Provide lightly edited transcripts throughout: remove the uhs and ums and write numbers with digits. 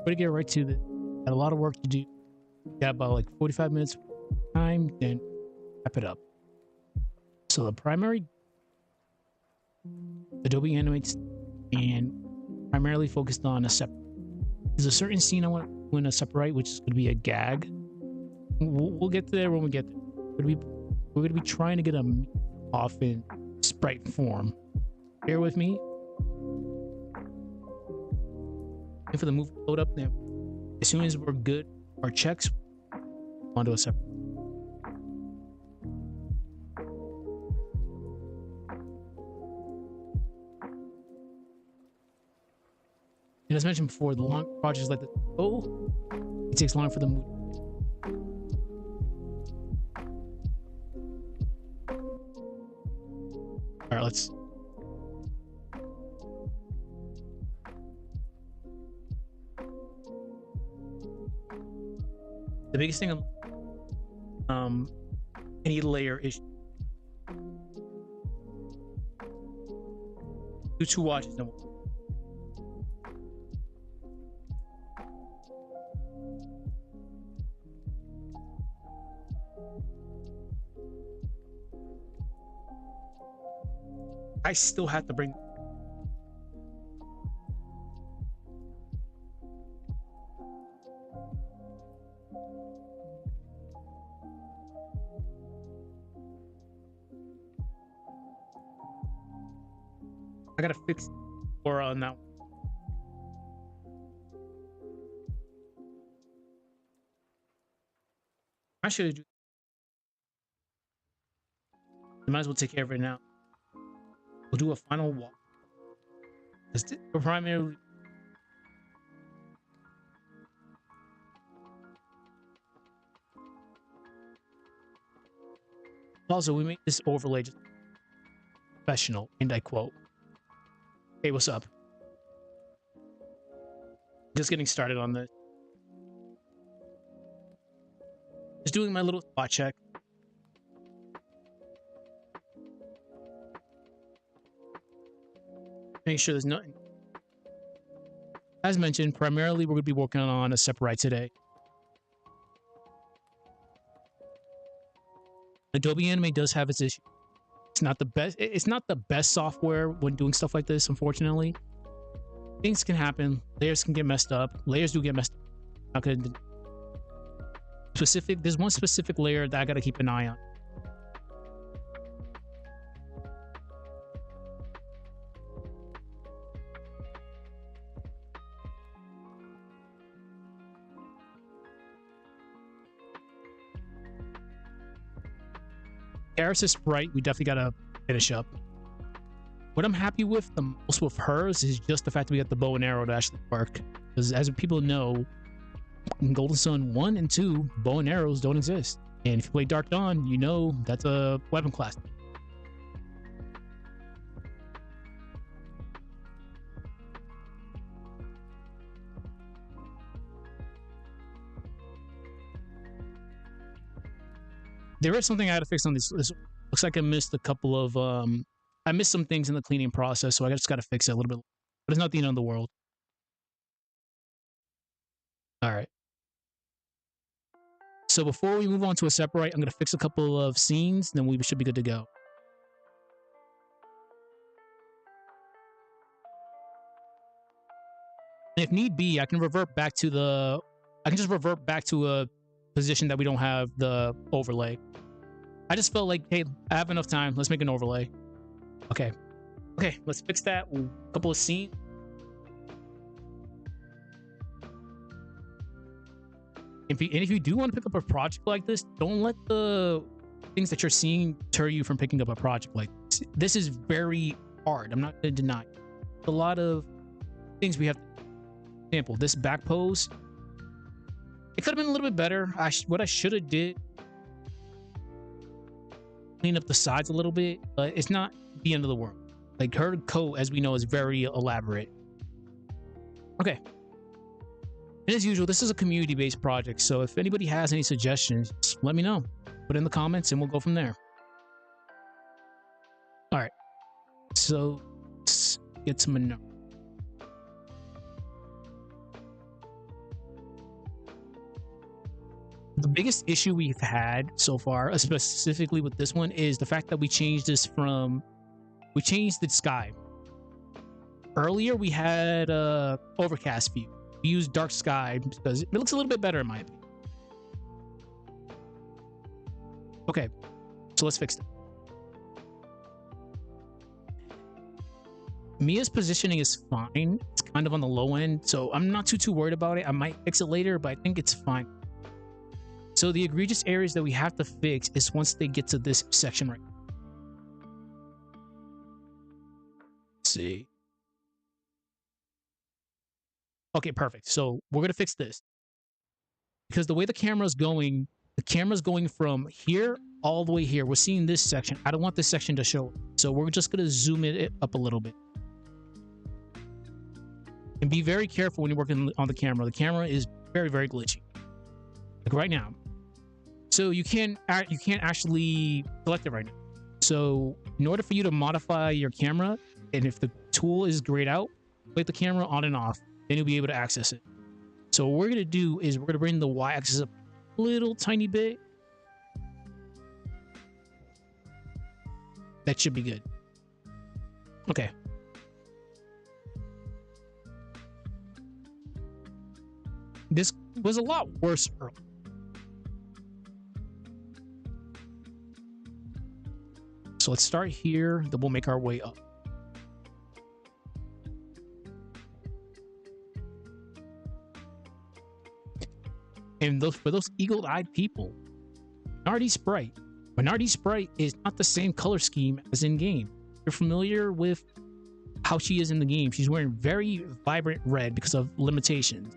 to get right to the, got a lot of work to do. Got about like 45 minutes time, then wrap it up. So the primary Adobe Animate and primarily focused on Aseprite. There's a certain scene I want to do in Aseprite, which is going to be a gag. We'll get there when we get there. We're going to be trying to get them off in Sprite form. Bear with me. And for the movie load up, then as soon as we're good, our checks onto Aseprite. And as mentioned before, the long projects like this, it takes longer for the movie. All right, let's. The biggest thing, any layer issue. Do 2 watches. No. I still have to bring. I gotta fix Aura on that one. I should do. I might as well take care of it now. We'll do a final walk. We're primarily. Also, we make this overlay just professional, and I quote. Hey, what's up? Just getting started on this. Just doing my little spot check. Make sure there's nothing. As mentioned, primarily we're going to be working on Aseprite today. Adobe Animate does have its issues. It's not the best. It's not the best software when doing stuff like this, unfortunately. Things can happen. Layers can get messed up. Layers do get messed up. Not gonna specific. There's one specific layer that I got to keep an eye on. Aseprite, we definitely got to finish up. What I'm happy with the most with hers is just the fact that we got the bow and arrow to actually work. Because as people know, in Golden Sun 1 and 2, bow and arrows don't exist. And if you play Dark Dawn, you know that's a weapon class. There is something I had to fix on this. This looks like I missed a couple of I missed some things in the cleaning process, so I just got to fix it a little bit. But it's not the end of the world. All right. So before we move on to Aseprite, I'm going to fix a couple of scenes, then we should be good to go. And if need be, I can revert back to the. I can just revert back to a position that we don't have the overlay. I just felt like, hey, I have enough time. Let's make an overlay. Okay. Okay, let's fix that. A couple of scenes. If you do want to pick up a project like this, don't let the things that you're seeing deter you from picking up a project like this. This is very hard. I'm not going to deny it. A lot of things we have to. For example, this back pose. It could have been a little bit better. What I should have did, clean up the sides a little bit, but it's not the end of the world. Like her coat, as we know, is very elaborate. Okay. And as usual, this is a community-based project, so if anybody has any suggestions, let me know. Put it in the comments and we'll go from there. All right. So let's get some manure. The biggest issue we've had so far, specifically with this one, is the fact that we changed the sky. Earlier we had overcast view. We used dark sky because it looks a little bit better in my opinion. Okay, so let's fix it. Mia's positioning is fine. It's kind of on the low end, so I'm not too worried about it. I might fix it later, but I think it's fine. So the egregious areas that we have to fix is once they get to this section right. Let's see. Okay, perfect. So we're gonna fix this because the way the camera's going from here all the way here. We're seeing this section. I don't want this section to show, so we're just gonna zoom it up a little bit. And be very careful when you're working on the camera. The camera is very glitchy, like right now. So you can't actually select it right now. So in order for you to modify your camera, and if the tool is grayed out, click the camera on and off, then you'll be able to access it. So what we're gonna do is we're gonna bring the y-axis up a little tiny bit. That should be good. Okay. This was a lot worse earlier. So let's start here, then we'll make our way up. And for those eagle-eyed people, Minardi Sprite is not the same color scheme as in game. You're familiar with how she is in the game. She's wearing very vibrant red because of limitations.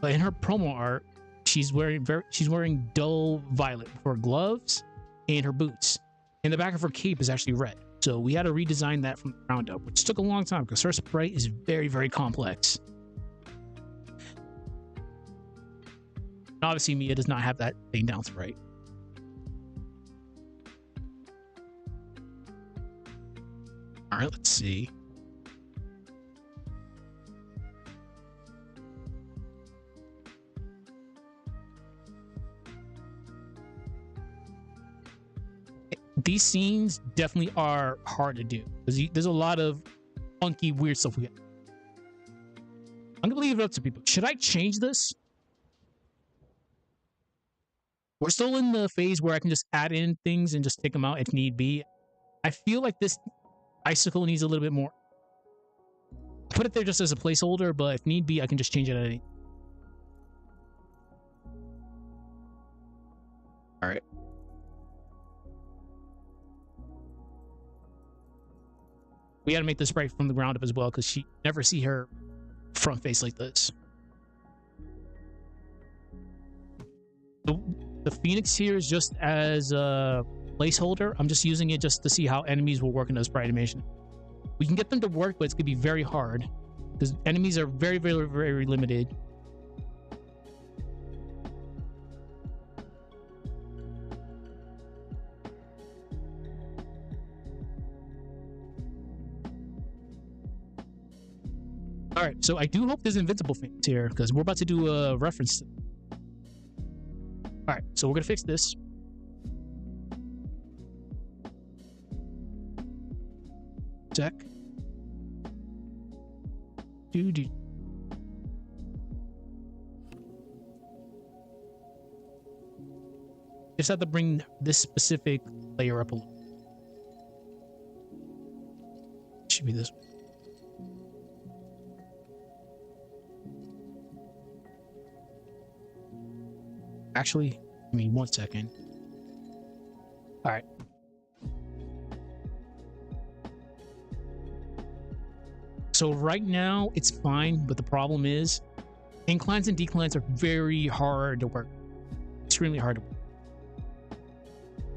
But in her promo art, she's wearing dull violet for her gloves and her boots. And the back of her cape is actually red. So we had to redesign that from the ground up, which took a long time because her sprite is very complex. And obviously Mia does not have that thing down sprite. All right, let's see. These scenes definitely are hard to do because there's a lot of funky, weird stuff we get. I'm gonna leave it up to people. Should I change this? We're still in the phase where I can just add in things and just take them out if need be. I feel like this icicle needs a little bit more. Put it there just as a placeholder, but if need be, I can just change it at any. All right. We got to make the sprite from the ground up as well because she never see her front face like this. The Phoenix here is just as a placeholder. I'm just using it just to see how enemies will work in the sprite animation. We can get them to work, but it's gonna be very hard because enemies are very limited. All right, so I do hope there's invincible things here because we're about to do a reference. All right, so we're gonna fix this. Check. Just have to bring this specific layer up a little. Should be this one. Actually, I mean, 1 second. All right. So right now it's fine, but the problem is inclines and declines are very hard to work. Extremely hard to work.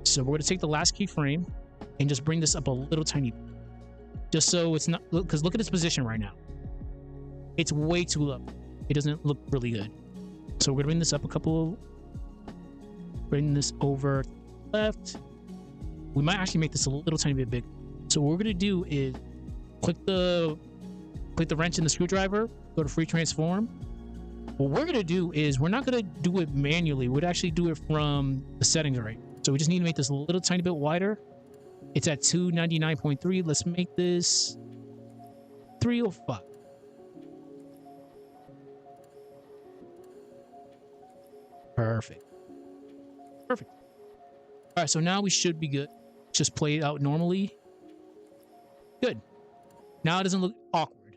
So we're going to take the last keyframe and just bring this up a little tiny bit. Just so it's not, because look at its position right now. It's way too low. It doesn't look really good. So we're going to bring this up a couple. Bring this over left. We might actually make this a little tiny bit big. So what we're going to do is click the wrench in the screwdriver, go to free transform, What we're gonna do is we're not gonna do it manually. We'd actually do it from the settings right. So we just need to make this a little tiny bit wider. It's at 299.3. Let's make this 305. Perfect. Perfect. All right, so now we should be good. Just play it out normally. Good. Now it doesn't look awkward.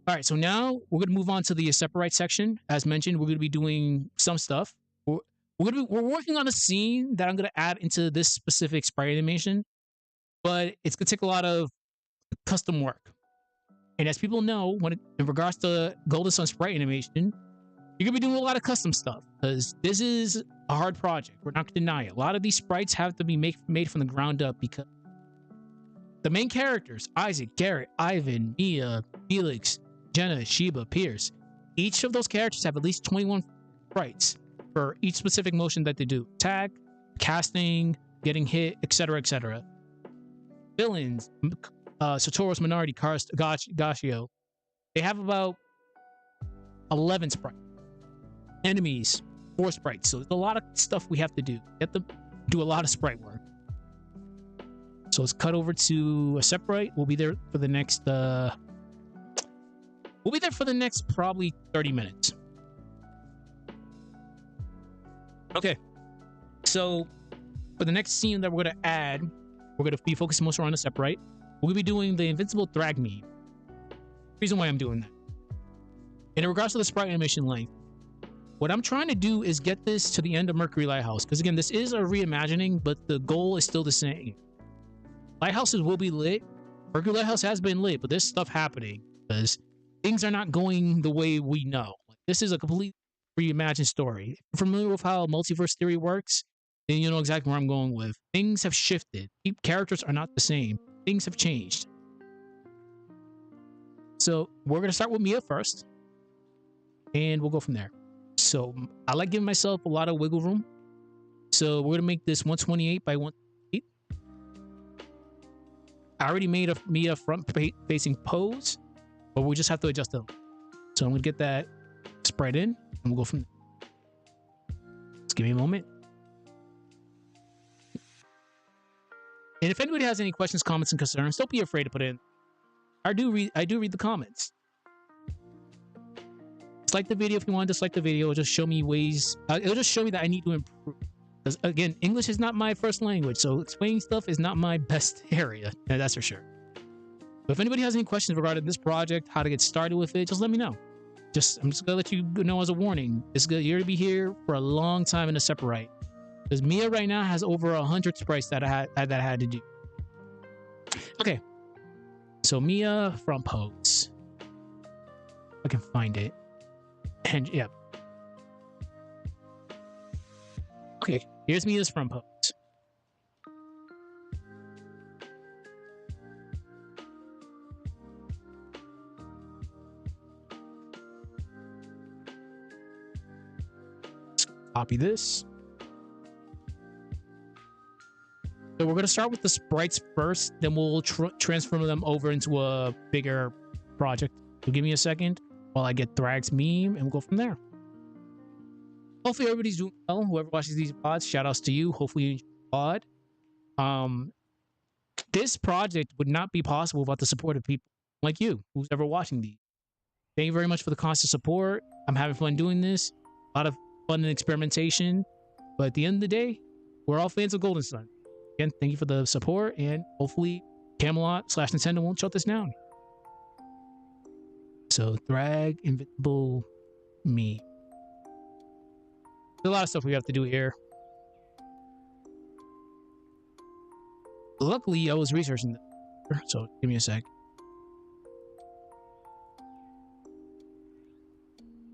All right, so now we're going to move on to the Aseprite section. As mentioned, we're going to be doing some stuff. We're working on a scene that I'm going to add into this specific sprite animation, but it's going to take a lot of custom work. And as people know, in regards to Golden Sun sprite animation, you're going to be doing a lot of custom stuff because this is a hard project. We're not going to deny it. A lot of these sprites have to be made from the ground up because the main characters, Isaac, Garrett, Ivan, Mia, Felix, Jenna, Sheba, Pierce, each of those characters have at least 21 sprites for each specific motion that they do. Attack, casting, getting hit, etc., etc. Villains, Satoru's Minority, Gashio, they have about 11 sprites. Enemies, 4 sprites. So there's a lot of stuff we have to do. We have to do a lot of sprite work. So let's cut over to Aseprite. We'll be there for the next probably 30 minutes. Okay. So for the next scene that we're gonna add, we're gonna be focusing most around Aseprite. We're gonna be doing the invincible drag meme. Reason why I'm doing that. In regards to the sprite animation length, what I'm trying to do is get this to the end of Mercury Lighthouse. Because again, this is a reimagining, but the goal is still the same. Lighthouses will be lit. Mercury Lighthouse has been lit, but there's stuff happening because things are not going the way we know. This is a complete reimagined story. If you're familiar with how multiverse theory works, then you know exactly where I'm going with. Things have shifted. Characters are not the same. Things have changed. So we're going to start with Mia first, and we'll go from there. So I like giving myself a lot of wiggle room. So we're going to make this 128 by 128. I already made a Mia front-facing pose, but we just have to adjust it. So I'm going to get that sprite in, and we'll go from there. Just give me a moment. And if anybody has any questions, comments, and concerns, don't be afraid to put it in. I do read the comments. Dislike the video if you want to dislike the video. It'll just show me ways. It'll just show me that I need to improve. Because again, English is not my first language, so explaining stuff is not my best area. That's for sure. But if anybody has any questions regarding this project, how to get started with it, just let me know. I'm just gonna let you know as a warning. You're gonna be here for a long time in Aseprite. Because Mia right now has over 100 sprites that I had to do. Okay. So Mia front pose. If I can find it. And yeah. Okay, here's Mia's front pose. Let's copy this. So we're going to start with the sprites first, then we'll transform them over into a bigger project. So give me a second while I get Thrag's meme, and we'll go from there. Hopefully everybody's doing well. Whoever watches these pods, shout outs to you. Hopefully you enjoy the pod. This project would not be possible without the support of people like you, who's ever watching these. Thank you very much for the constant support. I'm having fun doing this. A lot of fun and experimentation. But at the end of the day, we're all fans of Golden Sun. Again, thank you for the support, and hopefully Camelot/Nintendo won't shut this down. So, Thrag, Invincible, me. There's a lot of stuff we have to do here. Luckily, I was researching this, so give me a sec.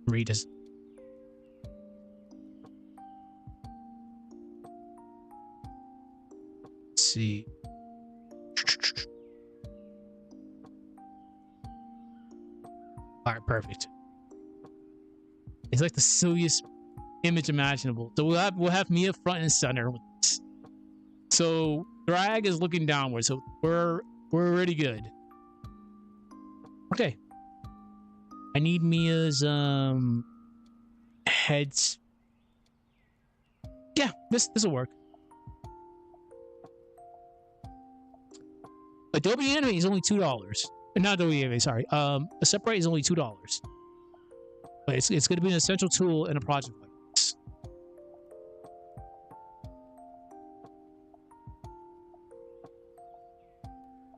Read this. See. All right, perfect. It's like the silliest image imaginable. So we'll have Mia front and center. So Thrag is looking downward. So we're already good. Okay. I need Mia's heads. Yeah, this will work. Adobe Animate is only $2. Not Adobe Animate, sorry. Aseprite is only $2. But it's going to be an essential tool in a project like this.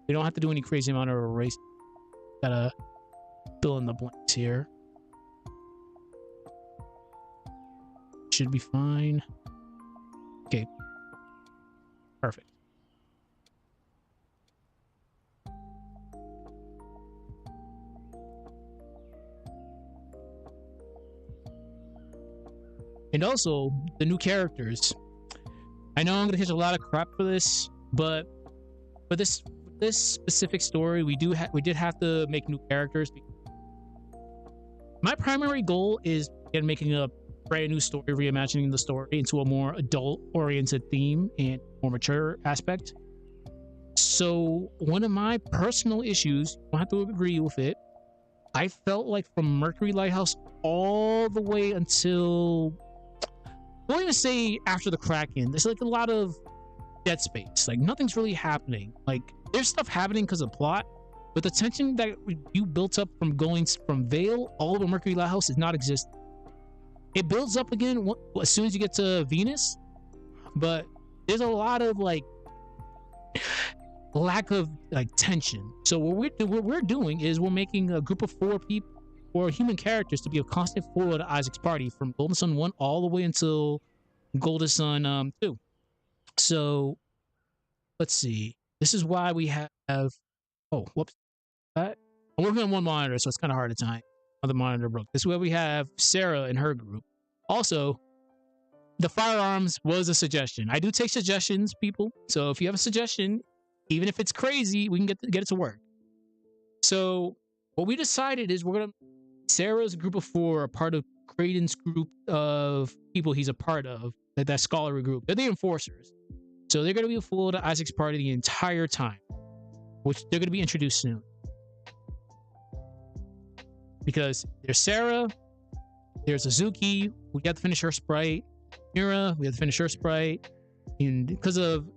We don't have to do any crazy amount of erase. Gotta fill in the blanks here. Should be fine. Okay. Perfect. And also the new characters. I know I'm gonna catch a lot of crap for this, but for this specific story, we did have to make new characters. My primary goal is again making a brand new story, reimagining the story into a more adult-oriented theme and more mature aspect. So one of my personal issues, you don't have to agree with it, I felt like from Mercury Lighthouse all the way until, I won't even say after the Kraken, there's like a lot of dead space. Like nothing's really happening. Like there's stuff happening because of plot, but the tension that you built up from going from Vale all over Mercury Lighthouse is not existent. It builds up again as soon as you get to Venus, but there's a lot of like lack of like tension. So what we're doing is we're making a group of 4 people or human characters to be a constant foil to Isaac's party from Golden Sun 1 all the way until Golden Sun 2. So let's see. This is why we have I'm working on one monitor, so it's kind of hard to time. Other monitor broke. This is where we have Sarah and her group. Also, the firearms was a suggestion. I do take suggestions, people. So if you have a suggestion, even if it's crazy, we can get it to work. So what we decided is Sarah's group of 4 are part of Creighton's group of people he's a part of, that scholarly group. They're the enforcers. So they're going to be a fool to Isaac's party the entire time, which they're going to be introduced soon. Because there's Sarah, there's Azuki, we have to finish her sprite. Mira, we have to finish her sprite. And because of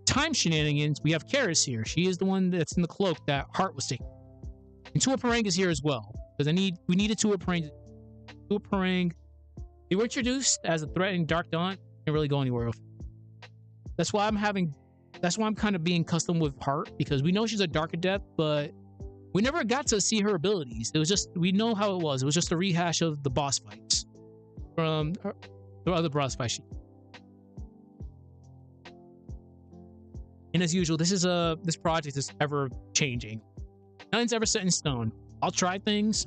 time shenanigans, we have Karis here. She is the one that's in the cloak that Hart was taking. And Tua Parang is here as well. Because we needed Tua Parang. Tua Parang, they were introduced as a threat in Dark Dawn. Didn't really go anywhere with it. That's why I'm kind of being custom with Hart, because we know she's a Dark Adept, but we never got to see her abilities. It was just, we know how it was. It was just a rehash of the boss fights from the other boss fights. And as usual, this project is ever changing. Nothing's ever set in stone. I'll try things,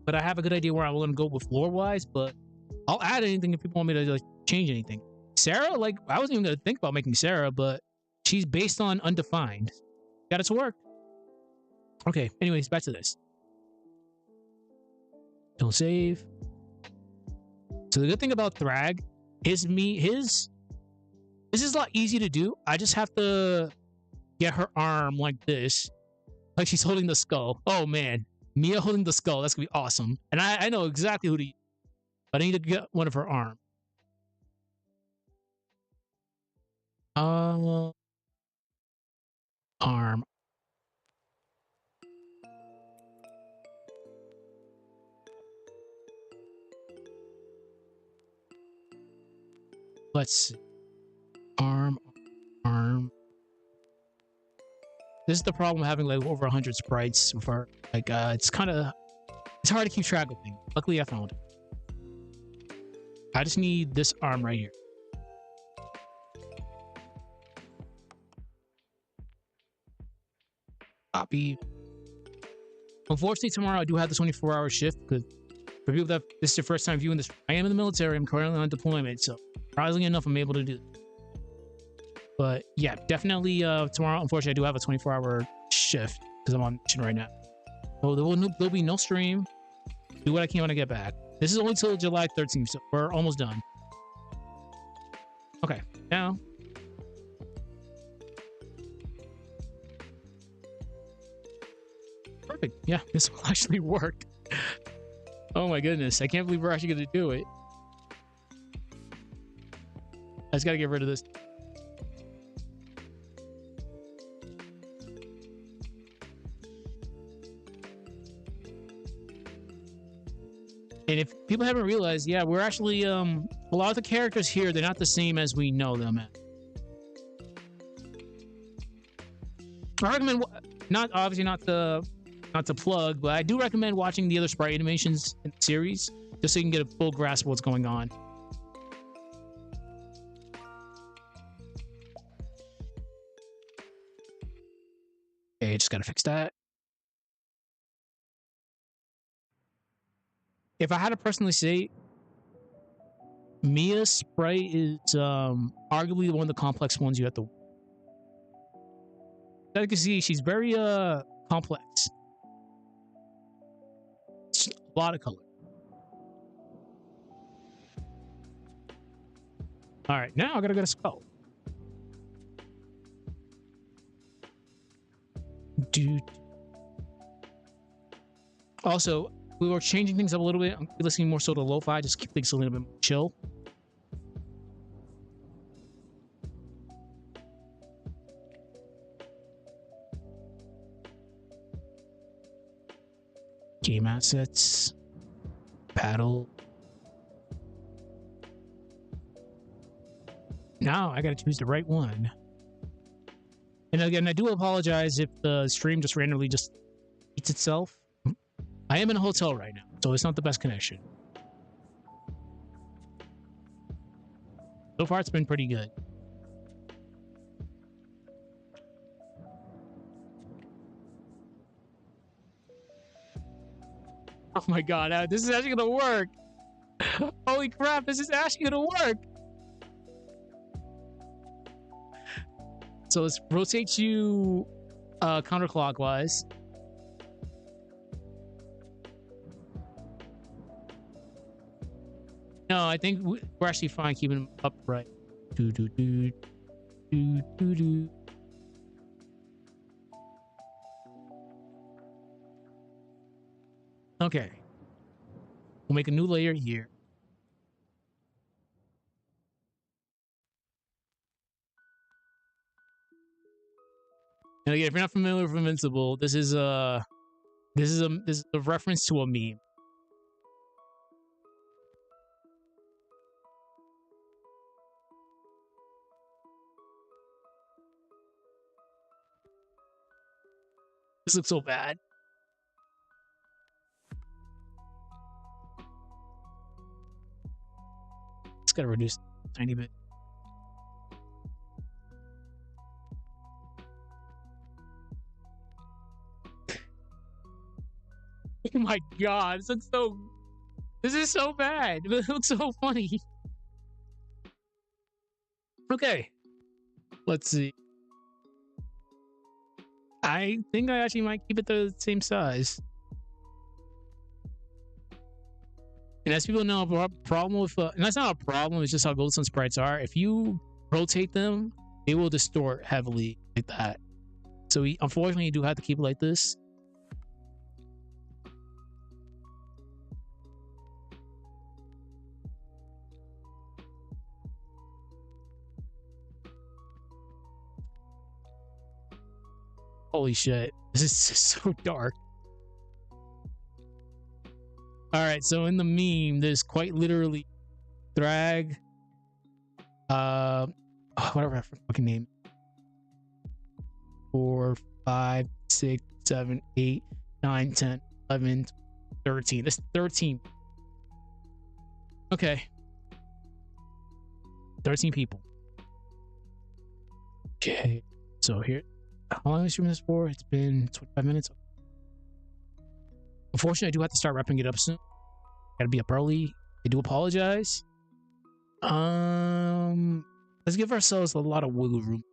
but I have a good idea where I'm going to go with lore wise, but I'll add anything if people want me to like change anything. Sarah, like, I wasn't even going to think about making Sarah, but she's based on undefined. Got it to work. Okay, anyways, back to this. Don't save. So the good thing about Thrag is this is a lot easy to do. I just have to get her arm like this. Like she's holding the skull. Oh man, Mia holding the skull. That's gonna be awesome. And I know exactly who to use, but I need to get one of her arms. Arm. Let's see. Arm. This is the problem having like over 100 sprites with our, like, it's hard to keep track of things. Luckily, I found it. I just need this arm right here. Copy. Unfortunately, tomorrow I do have the 24-hour shift, because for people that this is your first time viewing this, I am in the military. I'm currently on deployment, so surprisingly enough, I'm able to do it. But yeah, definitely tomorrow, unfortunately, I do have a 24-hour shift because I'm on mission right now. So there'll be no stream. Do what I can when I get back. This is only till July 13th, so we're almost done. Okay, now. Perfect. Yeah, this will actually work. Oh my goodness. I can't believe we're actually going to do it. I just got to get rid of this. And if people haven't realized, yeah, we're actually, a lot of the characters here, they're not the same as we know them. I recommend, obviously not to plug, but I do recommend watching the other Sprite animations in the series, just so you can get a full grasp of what's going on. Okay, just gotta fix that. If I had to personally say, Mia's Sprite is arguably one of the complex ones you have to. As you can see, she's very complex. It's a lot of color. All right, now I gotta go to skull. Dude. Also, we were changing things up a little bit. I'm listening more so to lo-fi, just keep things a little bit more chill. Game assets. Paddle. Now I gotta choose the right one. And again, I do apologize if the stream just randomly just eats itself. I am in a hotel right now, so it's not the best connection. So far, it's been pretty good. Oh my god, this is actually gonna work! Holy crap, this is actually gonna work! So let's rotate you counterclockwise. No, I think we're actually fine keeping them upright. Do do do do do do. Okay. We'll make a new layer here. And again, if you're not familiar with Invincible, this is a reference to a meme. This looks so bad. Just gotta reduce a tiny bit. Oh my god, this is so bad. It looks so funny. Okay. Let's see. I think I actually might keep it the same size. And as people know, a problem with and that's not a problem, it's just how Goldstone sprites are. If you rotate them, they will distort heavily like that. So unfortunately, you do have to keep it like this. Holy shit, this is so dark. All right, so in the meme, there's quite literally drag, whatever fucking name. 4, 5, 6, 7, 8, 9, 10, 11, 13. This 13. Okay. 13 people. Okay, so here. How long have I streamed this for? It's been 25 minutes. Unfortunately, I do have to start wrapping it up soon. Gotta be up early. I do apologize. Let's give ourselves a lot of wiggle room.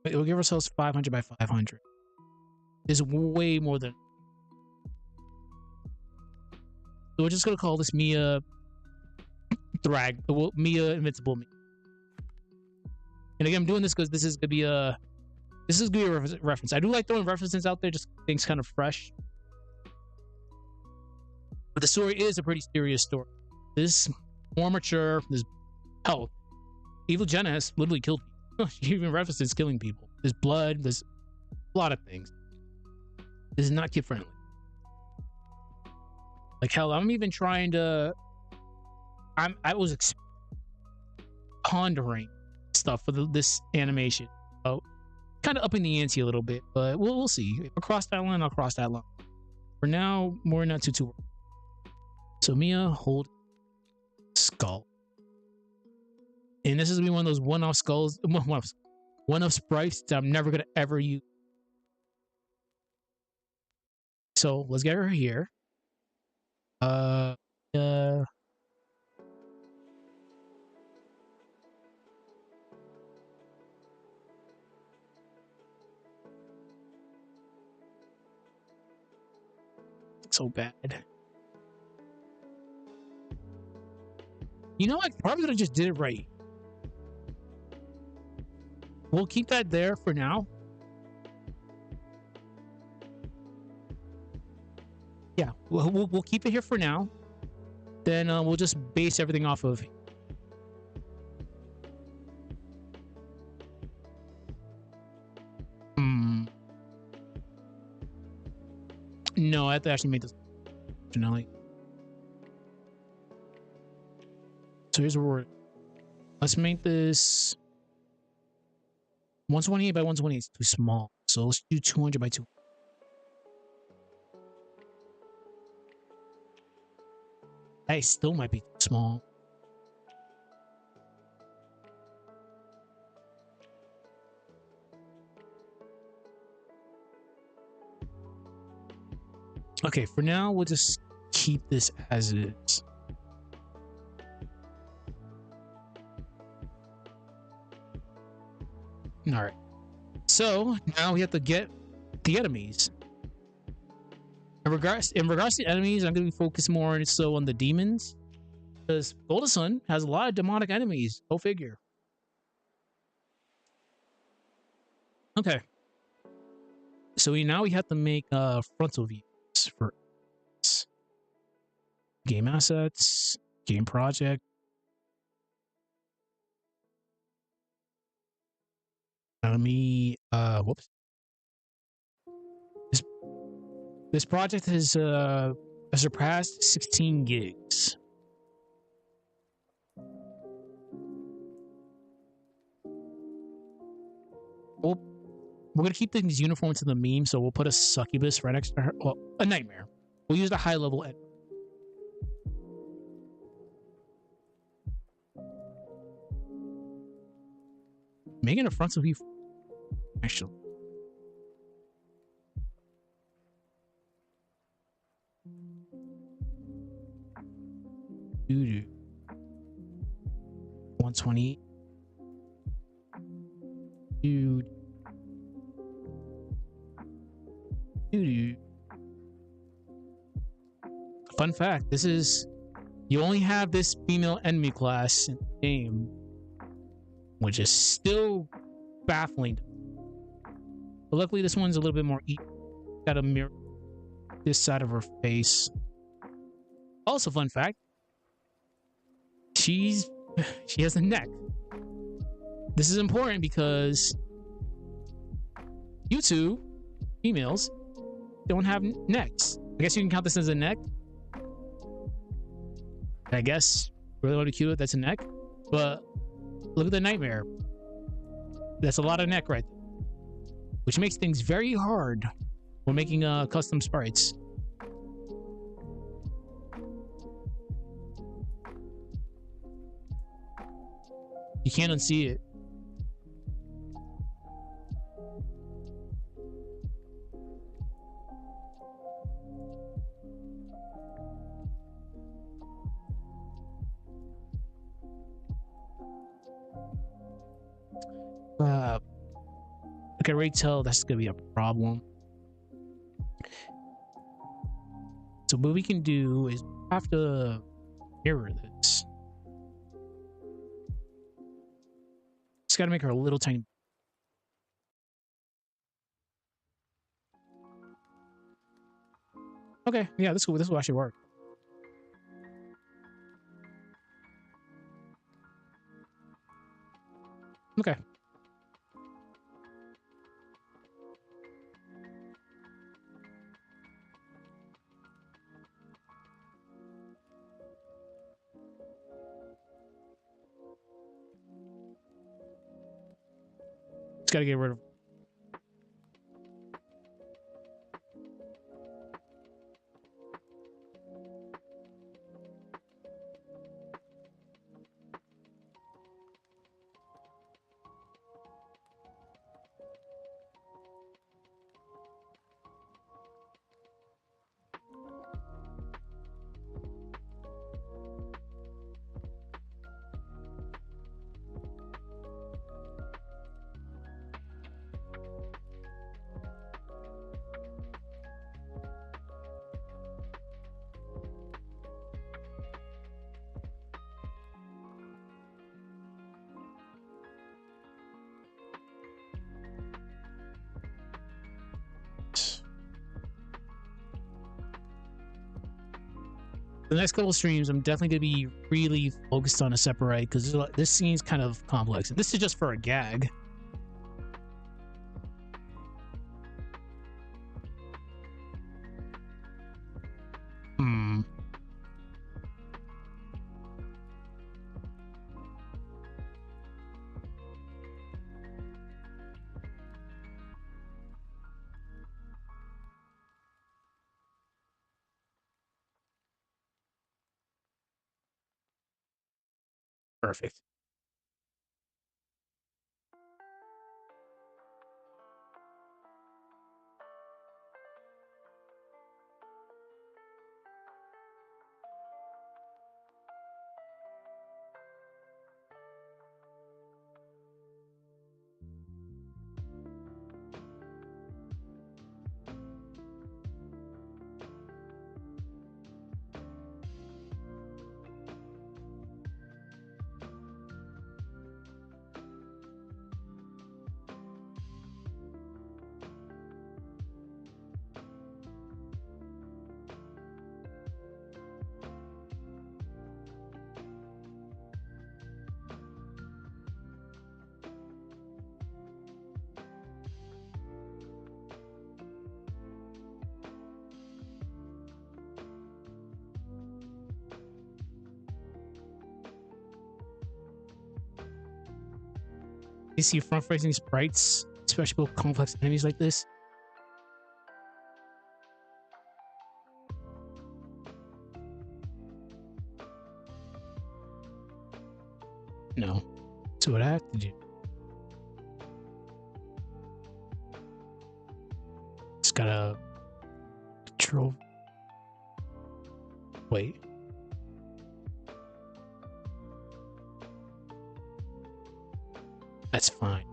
We'll give ourselves 500 by 500. Is way more than. So we're just gonna call this Mia drag. Well, Mia Invincible Me. And again, I'm doing this because this is gonna be a reference. I do like throwing references out there, just things kind of fresh. But the story is a pretty serious story. This more mature. This hell, Evil Jenna has literally killed people. She even references killing people. There's blood. There's a lot of things. This is not kid friendly. Like hell, I'm even trying to. I was pondering stuff for this animation. So kind of upping the ante a little bit, but we'll see. If I cross that line, I'll cross that line. For now, more not too. So Mia hold skull, and this is gonna be one of those one-off skulls, one-off sprites that I'm never gonna ever use. So let's get her here. So bad. You know, I probably could have just did it right. We'll keep that there for now. Yeah, we'll keep it here for now. Then we'll just base everything off of. No, I have to actually make this finale. So here's what we're. Let's make this 128 by 128 is too small. So let's do 200 by 200. That still might be too small. Okay, for now, we'll just keep this as is. All right. So now we have to get the enemies. In regards to enemies, I'm going to be focused more on the demons, because Golden Sun has a lot of demonic enemies. Go figure. Okay. So now we have to make frontal views for game assets, game project. Let me whoops. This project has surpassed 16 gigs. We're gonna keep things uniform to the meme, so we'll put a succubus right next to her. Well, a nightmare. We'll use the high level end. Making a frontal view, actually. Doo-doo. 120. Dude. Doo-doo. Fun fact, this is, you only have this female enemy class in the game, which is still baffling. But luckily this one's a little bit more got a mirror this side of her face. Also, fun fact, she has a neck. This is important because you two females don't have necks. I guess you can count this as a neck. I guess really want to cute it, that's a neck. But look at the nightmare. That's a lot of neck right there, which makes things very hard when making custom sprites. You can't unsee it. I can already tell that's gonna be a problem. So what we can do is have to mirror this. Just gotta make her a little tiny. Okay, yeah, this will actually work. Okay. Just gotta get rid of. The next couple of streams, I'm definitely gonna be really focused on Aseprite because this scene's kind of complex. This is just for a gag. Perfect. You see front-facing sprites, especially with complex enemies like this. No. So what I have to do. Just gotta control. Wait. That's fine.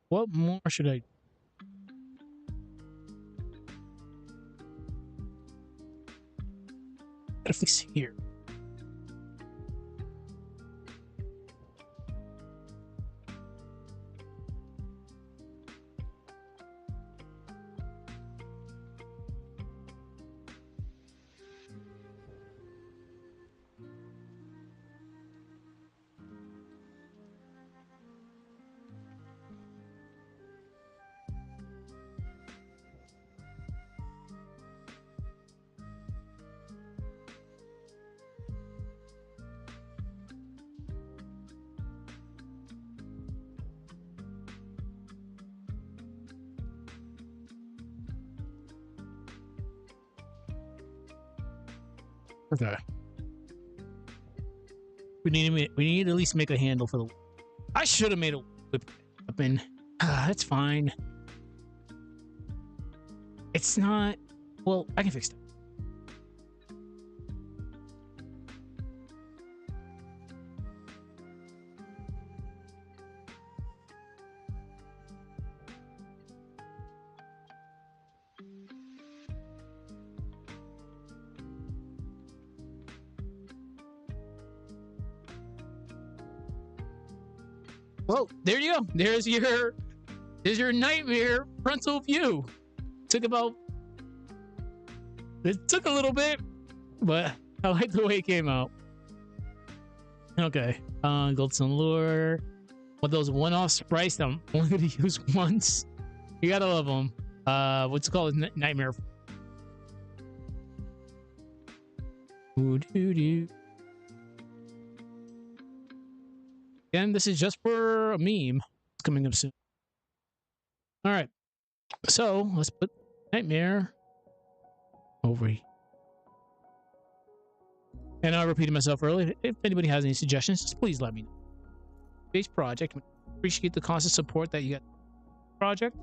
What more should I? Gotta fix here. Okay. We need to at least make a handle for the. I should have made a whip weapon. That's fine. It's not. Well, I can fix it. Well, there you go. There's your nightmare frontal view. It took a little bit, but I like the way it came out. Okay. Goldstone Lure. One of those one-off sprites that I'm only going to use once. You gotta love them. What's it called? Nightmare. Ooh-doo-doo. Again, this is just for a meme. It's coming up soon. All right. So let's put Nightmare over here. And I repeated myself earlier. If anybody has any suggestions, just please let me know. Base project. Appreciate the constant support that you got. Project.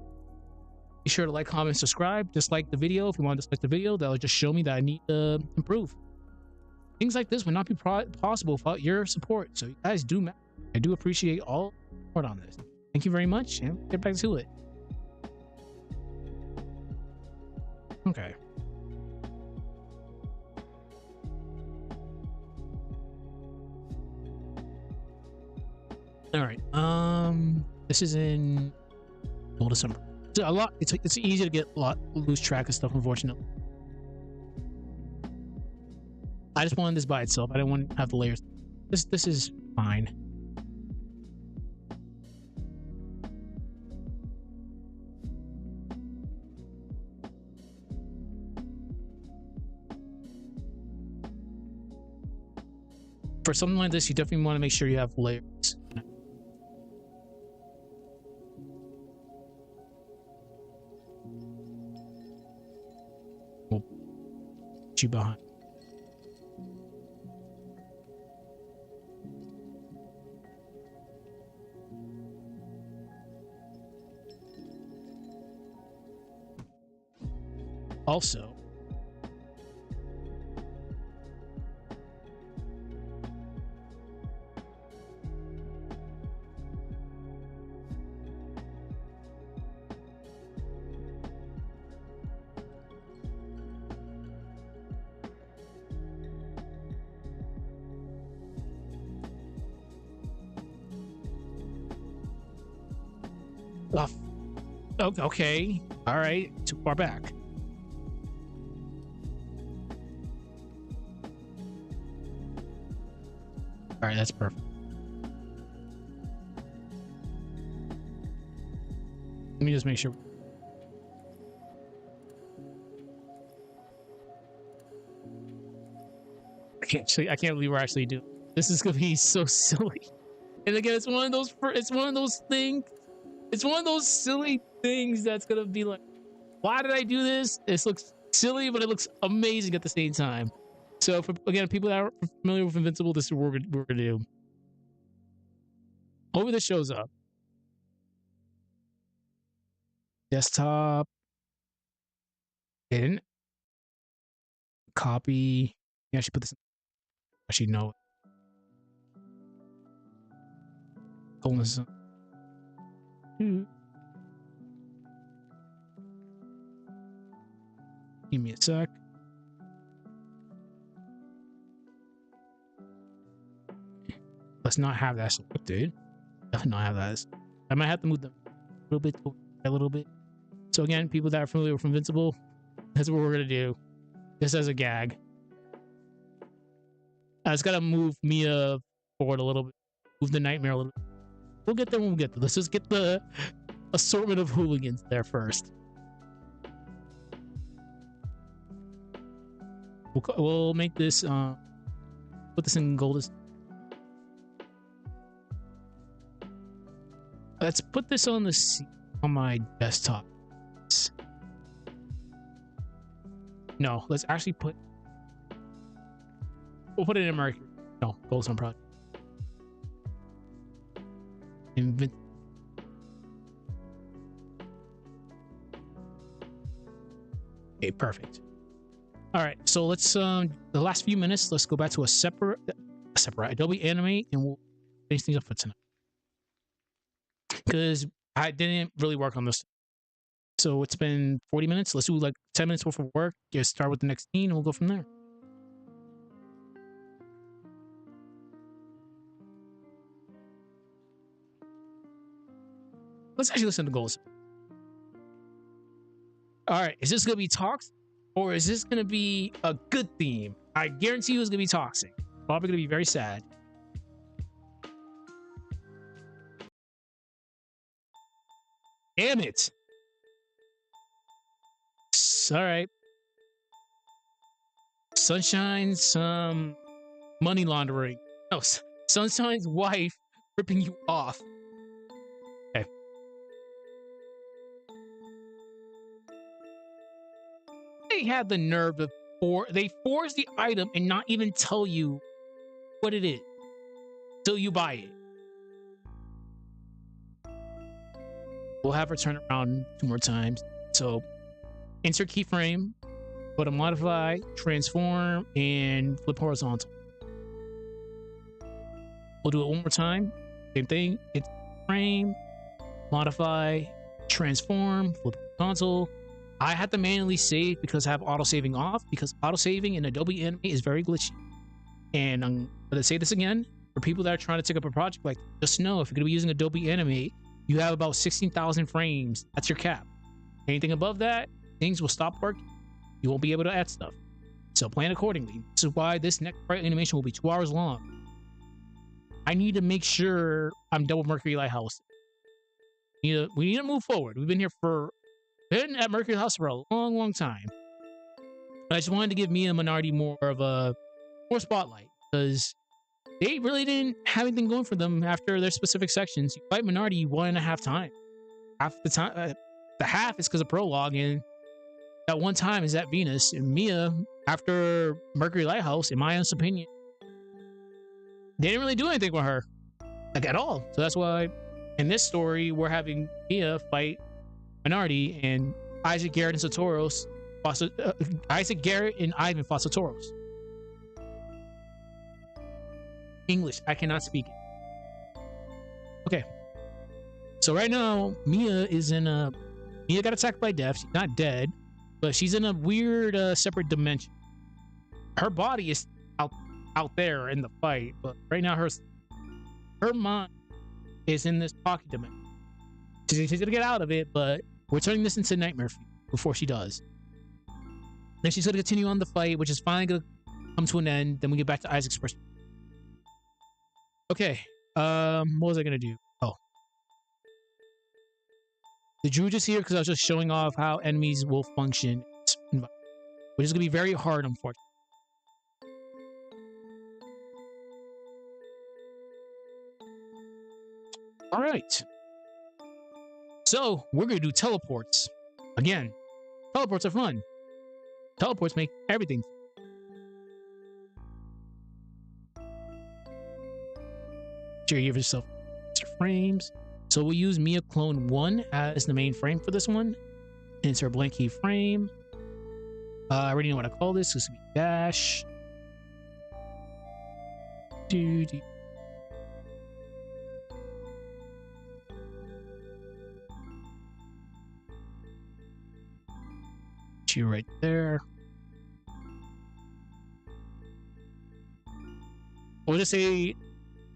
Be sure to like, comment, subscribe. Dislike the video if you want to dislike the video. That'll just show me that I need to improve. Things like this would not be possible without your support. So you guys do matter. I do appreciate all support on this. Thank you very much, and get back to it. Okay. All right. This is in December. It's a lot. It's easy to get lose track of stuff, unfortunately. I just wanted this by itself. I didn't want to have the layers. This is fine. For something like this, you definitely want to make sure you have layers. We'll put you behind. Also, okay, all right, too far back. All right, that's perfect. Let me just make sure. I can't believe we're actually doing. This is gonna be so silly. And again, it's one of those things. It's one of those silly things that's gonna be like, why did I do this? This looks silly, but it looks amazing at the same time. So, for again, people that are familiar with Invincible, this is what we're gonna do. Hopefully this shows up. Desktop. Didn't copy. Yeah, I should put this. Actually, no. Hold this. Give me a sec. Let's not have that selected. Definitely not have that. I might have to move them a little bit. So again, people that are familiar with Invincible, that's what we're gonna do. Just as a gag. I just gotta move Mia forward a little bit. Move the Nightmare a little bit. We'll get there when we get there. Let's just get the assortment of hooligans there first. We'll make this put this in gold. Let's put this on on my desktop. No, let's actually we'll put it in Mercury. No, Goldstone Project. Okay, perfect. All right, so let's the last few minutes, let's go back to a separate Adobe Animate, and we'll finish things up for tonight. Because I didn't really work on this. So it's been 40 minutes. Let's do like 10 minutes worth of work. Just start with the next scene and we'll go from there. let's actually listen to goals. All right, is this gonna be toxic or is this gonna be a good theme? I guarantee you it's gonna be toxic. Probably gonna be very sad. Damn it. All right. Sunshine's money laundering. No, Sunshine's wife ripping you off. Okay. They had the nerve to they force the item and not even tell you what it is till you buy it. We'll have her turn around 2 more times. So insert keyframe, go to modify, transform, and flip horizontal. We'll do it 1 more time. Same thing. It's frame, modify, transform, flip horizontal. I had to manually save because I have auto saving off, because auto saving in Adobe Animate is very glitchy. And I'm going to say this again for people that are trying to take up a project like this, just know if you're going to be using Adobe Animate, you have about 16,000 frames. That's your cap. Anything above that, things will stop working. You won't be able to add stuff. So plan accordingly. This is why this next Sprite animation will be 2 hours long. I need to make sure I'm done with Mercury Lighthouse. We need to move forward. We've been at Mercury House for a long, long time. But I just wanted to give Mia and Minardi more spotlight, because they really didn't have anything going for them after their specific sections. You fight Minardi 1.5 times. Half the time, the half is because of prologue, and that one time is at Venus. And Mia, after Mercury Lighthouse, in my honest opinion, they didn't really do anything with her, like at all. So that's why in this story we're having Mia fight Minardi and Isaac Garrett and Satoros. Isaac Garrett and Ivan fought Satoros. English, I cannot speak it. Okay. So right now, Mia got attacked by death. She's not dead, but she's in a weird separate dimension. Her body is out there in the fight, but right now her mind is in this pocket dimension. She's gonna get out of it, but we're turning this into nightmare before she does. Then she's gonna continue on the fight, which is finally gonna come to an end. Then we get back to Isaac's perspective. Okay, what was I gonna do? Oh, the Druid is here because I was just showing off how enemies will function, which is gonna be very hard, unfortunately. All right. So we're gonna do teleports. Again, teleports are fun. Teleports make everything. Sure, you give yourself extra frames. So we'll use Mia Clone 1 as the main frame for this one. Insert blank key frame. I already know what I call this. This will be dash. You right there. We'll just say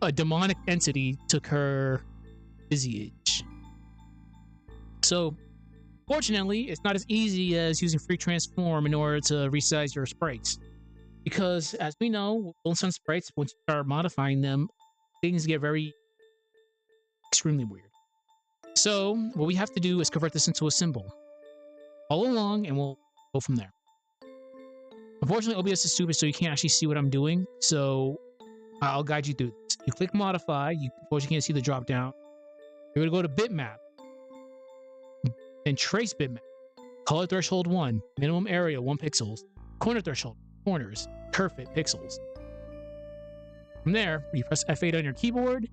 a demonic entity took her visage. So, fortunately, it's not as easy as using free transform in order to resize your sprites, because as we know, with some sprites, once you start modifying them, things get extremely weird. So, what we have to do is convert this into a symbol. Follow along, and we'll go from there. Unfortunately, OBS is stupid, so you can't actually see what I'm doing. So I'll guide you through this. You click modify. Unfortunately, you can't see the drop down. You're going to go to bitmap. Then trace bitmap. Color threshold 1. Minimum area 1 pixels. Corner threshold. Corners. Curve fit pixels. From there, you press F8 on your keyboard.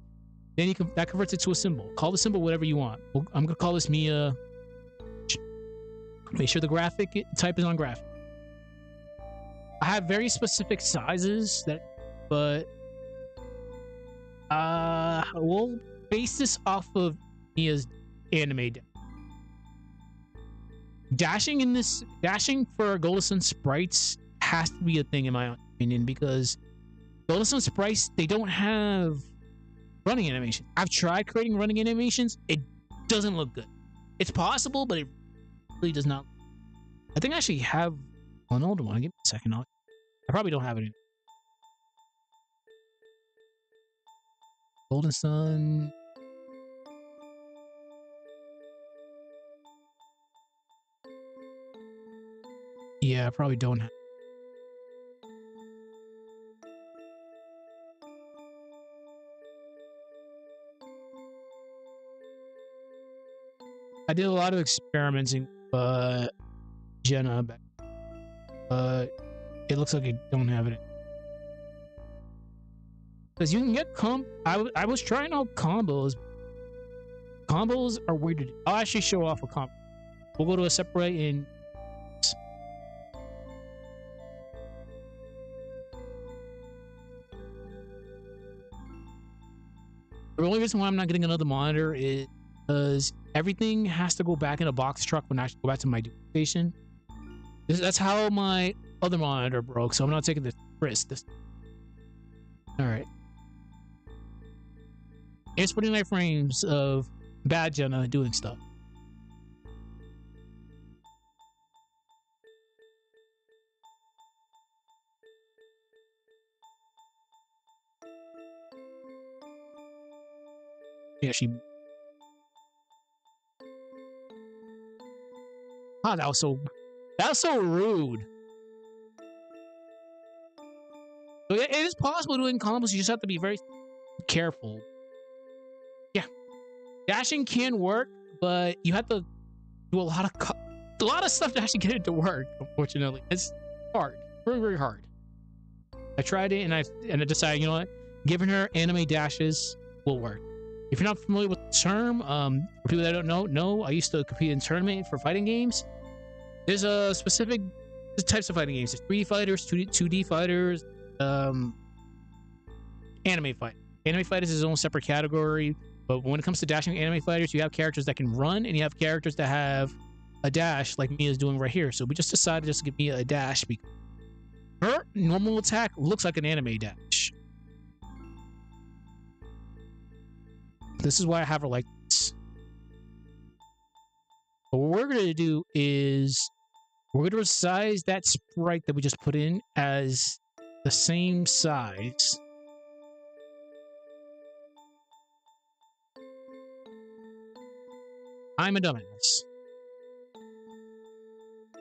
Then that converts it to a symbol. Call the symbol whatever you want. I'm going to call this Mia. Make sure the graphic type is on graphic. I have very specific sizes but we'll base this off of Mia's anime. Dashing for Golden Sun sprites has to be a thing in my opinion, because Golden Sun sprites, they don't have running animation. I've tried creating running animations. It Doesn't look good. It's possible, but it really does not. I think I actually have an older one. Give me a second. I probably don't have it. Golden Sun. Yeah, I probably don't have. I did a lot of experimenting, but Jenna, but it looks like I don't have it. Because you can get I was trying out combos. Combos are weird to do. I'll actually show off a combo. We'll go to Aseprite and the only reason why I'm not getting another monitor is because everything has to go back in a box truck when I actually go back to my duty station. That's how my other monitor broke, so I'm not taking this risk. Alright. It's 49 frames of bad Jenna doing stuff. Yeah, she. Ah, that was so rude. So it is possible doing combos. You just have to be very careful. Yeah, dashing can work, but you have to do a lot of stuff to actually get it to work. Unfortunately, it's hard, very very hard. I tried it and I decided, you know what, giving her anime dashes will work. If you're not familiar with the term, for people that don't know, I used to compete in tournament for fighting games. There's a specific types of fighting games. There's 3D fighters, 2D fighters, anime fight. Anime fighters is its own separate category, but when it comes to dashing anime fighters, you have characters that can run, and you have characters that have a dash, like Mia's doing right here. So we just decided just to give Mia a dash because her normal attack looks like an anime dash. This is why I have her like this. But what we're going to do is we're going to resize that sprite that we just put in as the same size. I'm a dumbass.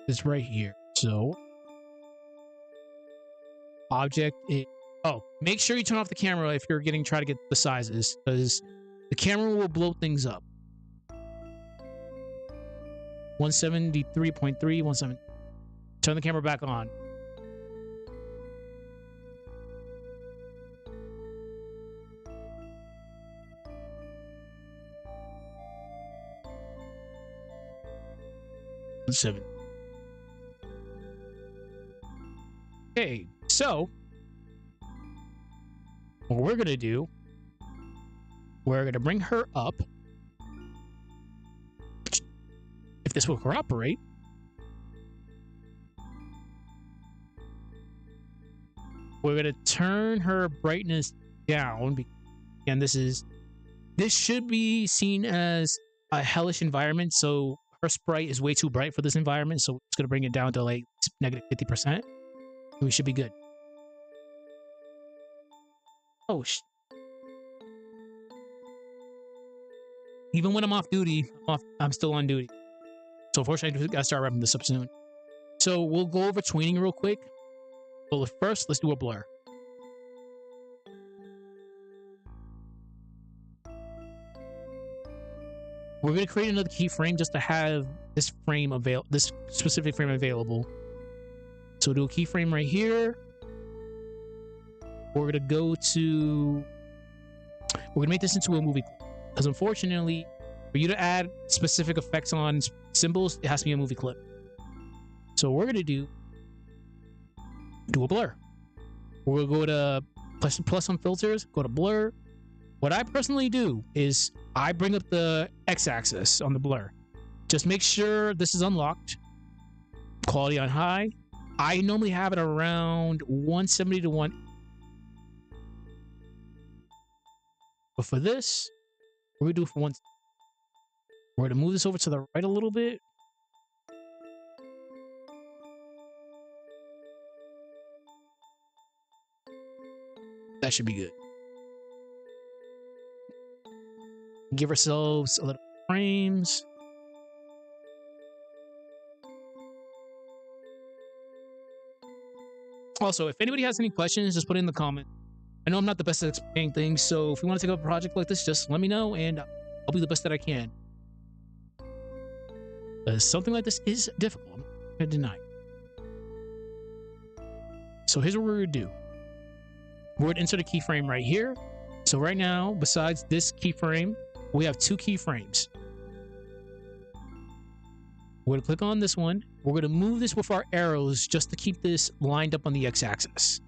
It's right here. So, object it. Oh, make sure you turn off the camera if you're try to get the sizes, because the camera will blow things up. 173.3, 170. Turn the camera back on. Seven. Okay, so what we're gonna do, we're gonna bring her up. If this will cooperate, we're gonna turn her brightness down. And this should be seen as a hellish environment, so her sprite is way too bright for this environment, so it's gonna bring it down to like negative 50%. We should be good. Oh, even when I'm off duty, I'm still on duty. So unfortunately, I gotta start wrapping this up soon. So we'll go over tweening real quick. But first, let's do a blur. We're gonna create another keyframe just to have this specific frame available. So we'll do a keyframe right here. We're gonna make this into a movie clip, because unfortunately, for you to add specific effects on symbols, it has to be a movie clip. So what we're gonna do a blur. We'll go to plus on filters, go to blur. What I personally do is I bring up the x-axis on the blur. Just make sure this is unlocked. Quality on high. I normally have it around 170 to 1. But for this, we're gonna do it for 1. We're going to move this over to the right a little bit. That should be good. Give ourselves a little frames. Also, if anybody has any questions, just put it in the comment. I know I'm not the best at explaining things, so if you want to take up a project like this, just let me know and I'll do the best that I can. Something like this is difficult. I'm not going to deny. So here's what we're going to do. We're going to insert a keyframe right here. So right now, besides this keyframe, we have 2 keyframes. We're going to click on this one. We're going to move this with our arrows just to keep this lined up on the x-axis.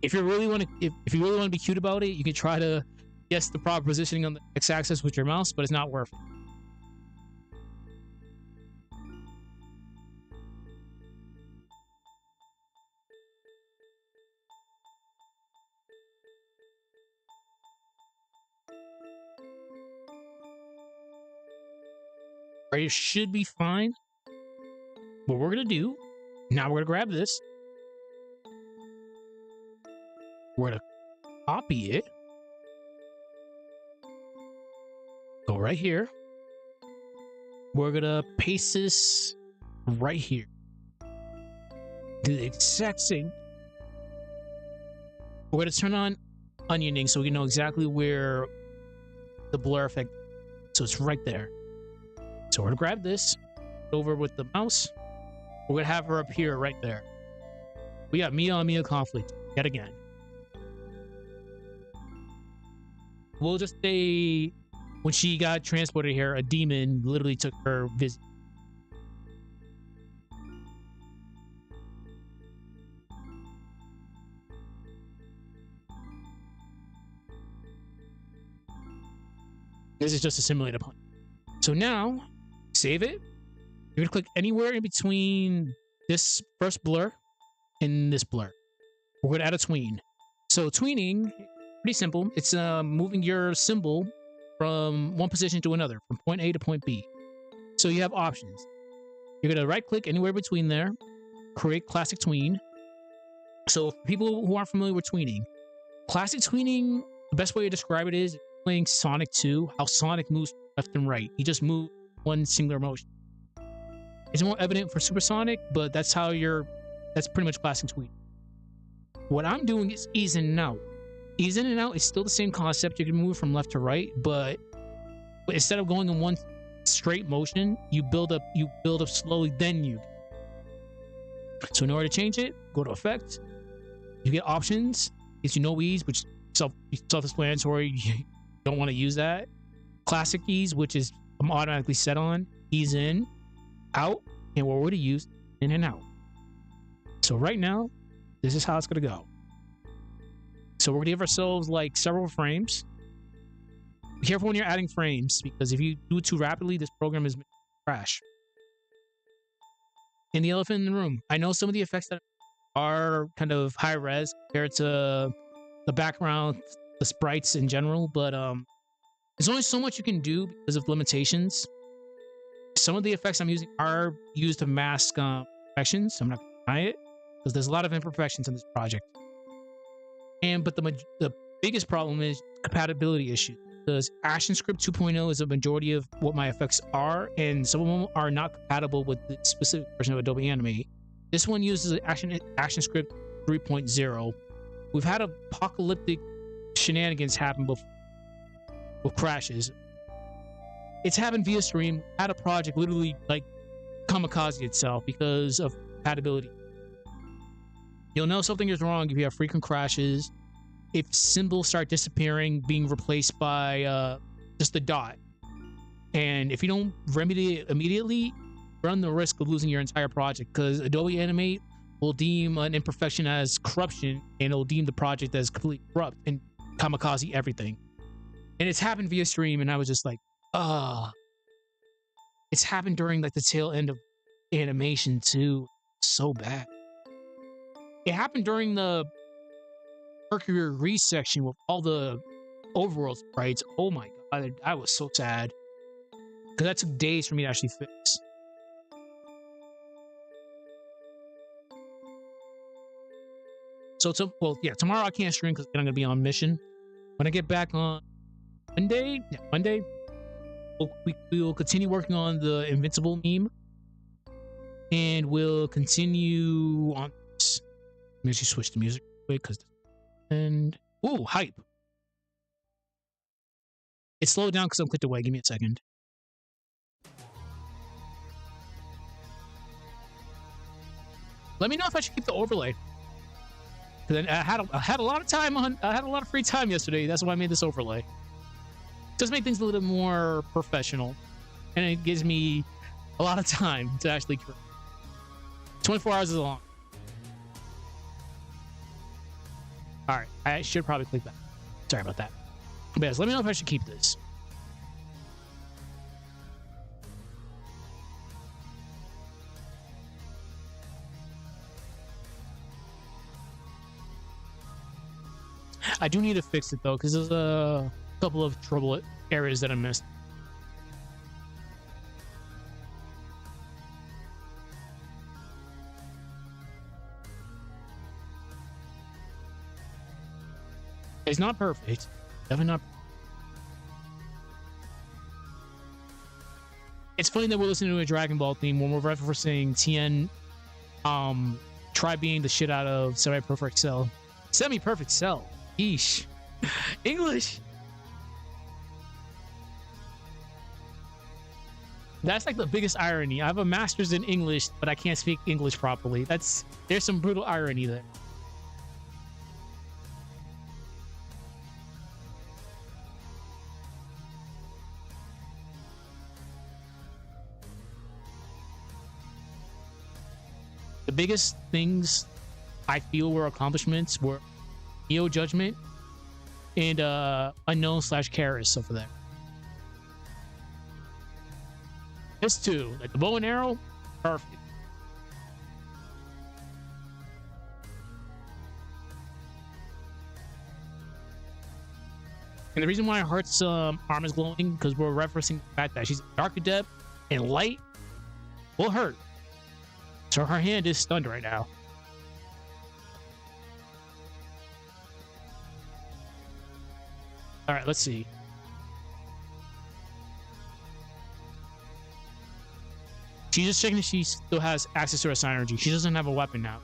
If you really want to, if you really want to be cute about it, you can try to guess the proper positioning on the x-axis with your mouse, but it's not worth it. Right, it should be fine. What we're gonna do now, we're gonna grab this. We're gonna copy it. Go right here. We're gonna paste this right here. Do the exact same. We're gonna turn on onioning so we can know exactly where the blur effect is. So it's right there. So we're gonna grab this over with the mouse. We're gonna have her appear right there. We got Mia on Mia conflict yet again. We'll just say when she got transported here, a demon literally took her visit. This is just a simulated point. So now, save it. You're gonna click anywhere in between this first blur and this blur. We're gonna add a tween. So tweening, pretty simple. It's moving your symbol from one position to another, from point A to point B. So you have options. You're gonna right click anywhere between there, create classic tween. So for people who aren't familiar with tweening, classic tweening, the best way to describe it is playing Sonic 2, how Sonic moves left and right. He just moves one singular motion. It's more evident for Supersonic, but that's pretty much classic tween. What I'm doing is ease in and out. Ease in and out is still the same concept. You can move from left to right, but instead of going in one straight motion, you build up slowly, then you. So in order to change it, go to effect. You get options. Gives you no ease, which self-explanatory. You don't want to use that. Classic ease, which is I'm automatically set on. Ease in, out, and what we're going to use in and out. So right now, this is how it's going to go. So we're going to give ourselves like several frames. Be careful when you're adding frames, because if you do it too rapidly, this program is going to crash. And the elephant in the room. I know some of the effects that are kind of high res compared to the background, the sprites in general, but there's only so much you can do because of limitations. Some of the effects I'm using are used to mask imperfections. So I'm not going to deny it, because there's a lot of imperfections in this project. But the biggest problem is compatibility issues, because ActionScript 2.0 is a majority of what my effects are, and some of them are not compatible with the specific version of Adobe Animate. This one uses ActionScript 3.0. We've had apocalyptic shenanigans happen before with crashes. It's happened via stream. Had a project literally like kamikaze itself because of compatibility. You'll know something is wrong if you have frequent crashes, if symbols start disappearing, being replaced by just a dot. And if you don't remedy it immediately, run the risk of losing your entire project, because Adobe Animate will deem an imperfection as corruption, and it'll deem the project as completely corrupt and kamikaze everything. And it's happened via stream, and I was just like, it's happened during like the tail end of animation too. So bad. It happened during the Mercury resection with all the overworld sprites. Oh my god, I was so sad. Because that took days for me to actually fix. So, tomorrow I can't stream because I'm going to be on mission. When I get back on Monday, we will continue working on the Invincible meme. And we'll continue on this. Let me just switch the music quick because... And... Ooh, hype. It slowed down because I'm clicked away. Give me a second. Let me know if I should keep the overlay. Because I had a lot of time on... I had a lot of free time yesterday. That's why I made this overlay. Just make things a little more professional. And it gives me a lot of time to actually create. 24 hours is long. Alright, I should probably click that. Sorry about that. But yes, let me know if I should keep this. I do need to fix it though, because there's a couple of trouble areas that I missed. It's not perfect. Definitely not. It's funny that we're listening to a Dragon Ball theme when we're referencing Tien try being the shit out of Semi-Perfect Cell. Semi-Perfect Cell. Eesh. English. That's like the biggest irony. I have a master's in English, but I can't speak English properly. There's some brutal irony there. The biggest things I feel were accomplishments were Neo Judgment and Unknown / Karis over there. This too, like the bow and arrow, perfect. And the reason why Heart's arm is glowing because we're referencing the fact that she's dark adept and light will hurt. So her hand is stunned right now. All right, let's see. She's just checking if she still has access to her synergy. She doesn't have a weapon now.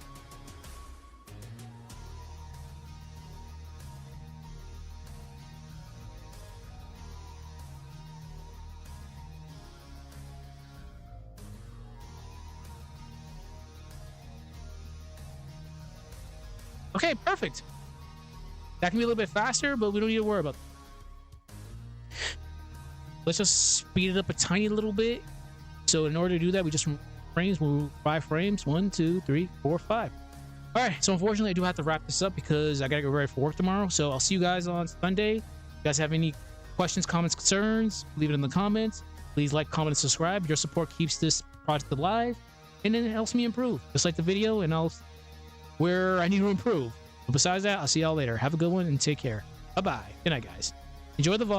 Okay, perfect. That can be a little bit faster, but we don't need to worry about that. Let's just speed it up a tiny little bit. So in order to do that, we just frames, we'll move 5 frames. 1, 2, 3, 4, 5. All right, so unfortunately, I do have to wrap this up because I got to go ready for work tomorrow. So I'll see you guys on Sunday. If you guys have any questions, comments, concerns, leave it in the comments. Please like, comment, and subscribe. Your support keeps this project alive, and then it helps me improve. Just like the video, and I'll where I need to improve. But besides that, I'll see y'all later. Have a good one and take care. Bye-bye. Good night, guys. Enjoy the vlog.